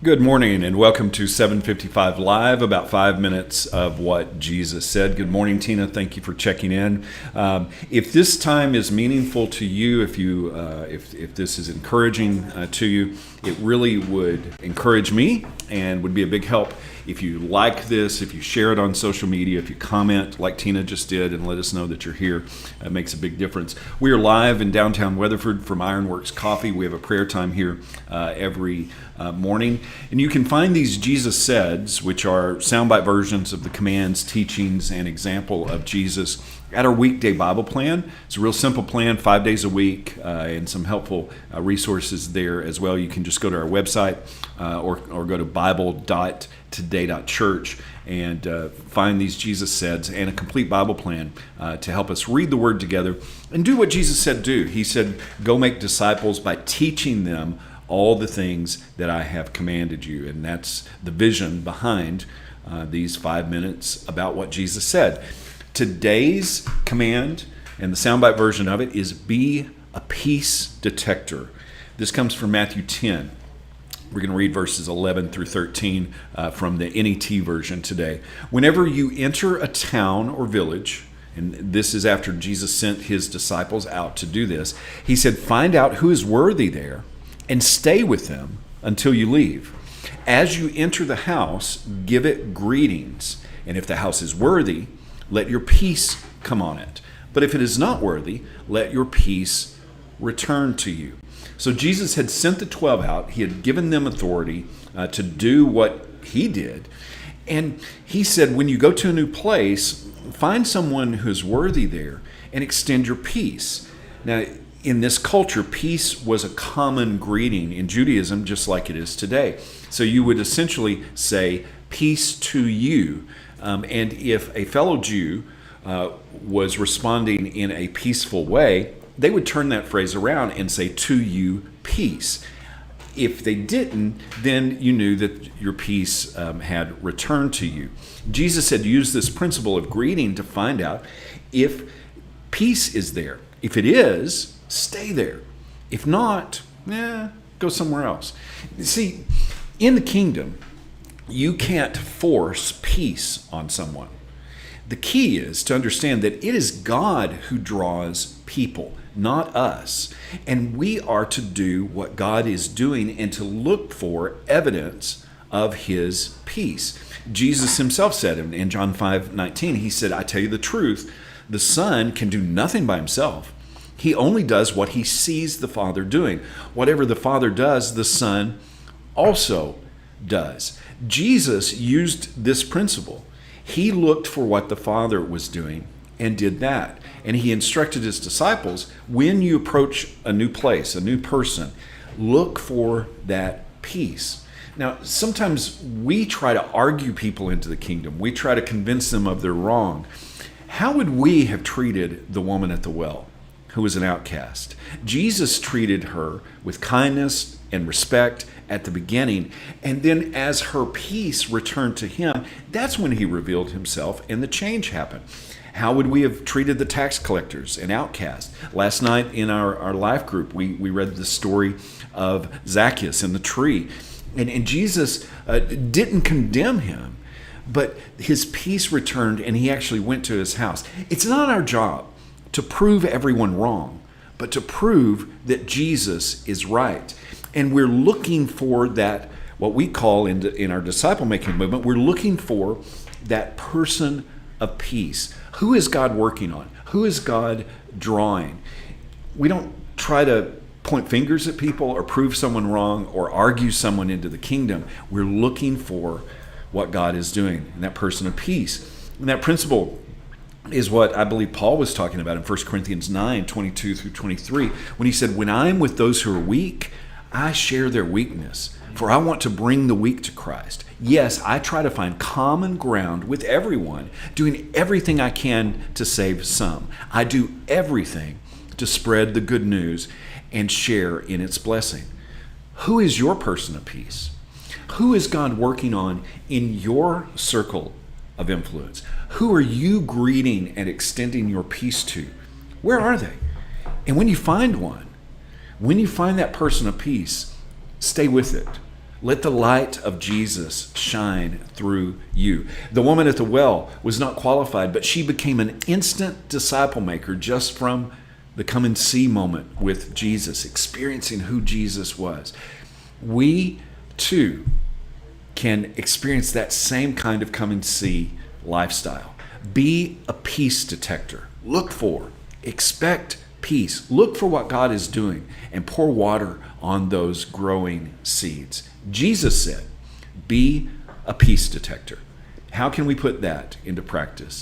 Good morning and welcome to 755 Live, about 5 minutes of what Jesus said. Good morning, Tina. Thank you for checking in. If this time is meaningful to you, if this is encouraging to you, it really would encourage me and would be a big help if you like this, if you share it on social media, if you comment like Tina just did and let us know that you're here. It makes a big difference. We are live in downtown Weatherford from Ironworks Coffee. We have a prayer time here every morning. And you can find these Jesus Saids, which are soundbite versions of the commands, teachings, and example of Jesus at our weekday Bible plan. It's a real simple plan, 5 days a week, and some helpful resources there as well. You can just go to our website or go to bible.today.church and find these Jesus Saids and a complete Bible plan to help us read the Word together and do what Jesus said do. He said, go make disciples by teaching them all the things that I have commanded you. And that's the vision behind these 5 minutes about what Jesus said. Today's command and the soundbite version of it is be a peace detector. This comes from Matthew 10. We're going to read verses 11 through 13 from the NET version today. Whenever you enter a town or village, and this is after Jesus sent his disciples out to do this, he said, find out who is worthy there and stay with them until you leave. As you enter the house, give it greetings. And if the house is worthy, let your peace come on it. But if it is not worthy, let your peace return to you. So Jesus had sent the 12 out. He had given them authority to do what he did. And he said, when you go to a new place, find someone who's worthy there and extend your peace. Now, in this culture, peace was a common greeting in Judaism, just like it is today. So you would essentially say, peace to you. And if a fellow Jew was responding in a peaceful way, they would turn that phrase around and say, to you, peace. If they didn't, then you knew that your peace had returned to you. Jesus had used this principle of greeting to find out if peace is there. If it is, stay there. If not, go somewhere else. See, in the kingdom, you can't force peace on someone. The key is to understand that it is God who draws people, not us. And we are to do what God is doing and to look for evidence of his peace. Jesus himself said in John 5:19, he said, I tell you the truth, the Son can do nothing by himself. He only does what he sees the Father doing. Whatever the Father does, the Son also does. Jesus used this principle. He looked for what the Father was doing and did that. And he instructed his disciples, when you approach a new place, a new person, look for that peace. Now, sometimes we try to argue people into the kingdom. We try to convince them of their wrong. How would we have treated the woman at the well, who was an outcast? Jesus treated her with kindness and respect at the beginning, and then as her peace returned to him, that's when he revealed himself and the change happened. How would we have treated the tax collectors and outcasts? Last night in our life group, we read the story of Zacchaeus and the tree, and Jesus didn't condemn him, but his peace returned and he actually went to his house. It's not our job to prove everyone wrong, but to prove that Jesus is right. And we're looking for that, what we call in our disciple-making movement, we're looking for that person of peace. Who is God working on? Who is God drawing? We don't try to point fingers at people or prove someone wrong or argue someone into the kingdom. We're looking for what God is doing in that person of peace. And that principle is what I believe Paul was talking about in 1 Corinthians 9:22 through 23, when he said, when I'm with those who are weak, I share their weakness, for I want to bring the weak to Christ. Yes, I try to find common ground with everyone, doing everything I can to save some. I do everything to spread the good news and share in its blessing. Who is your person of peace? Who is God working on in your circle of influence? Who are you greeting and extending your peace to? Where are they? And when you find one, when you find that person of peace, stay with it. Let the light of Jesus shine through you. The woman at the well was not qualified, but she became an instant disciple maker just from the come and see moment with Jesus, experiencing who Jesus was. We too can experience that same kind of come and see lifestyle. Be a peace detector. Look for, expect peace. Look for what God is doing and pour water on those growing seeds. Jesus said, be a peace detector. How can we put that into practice?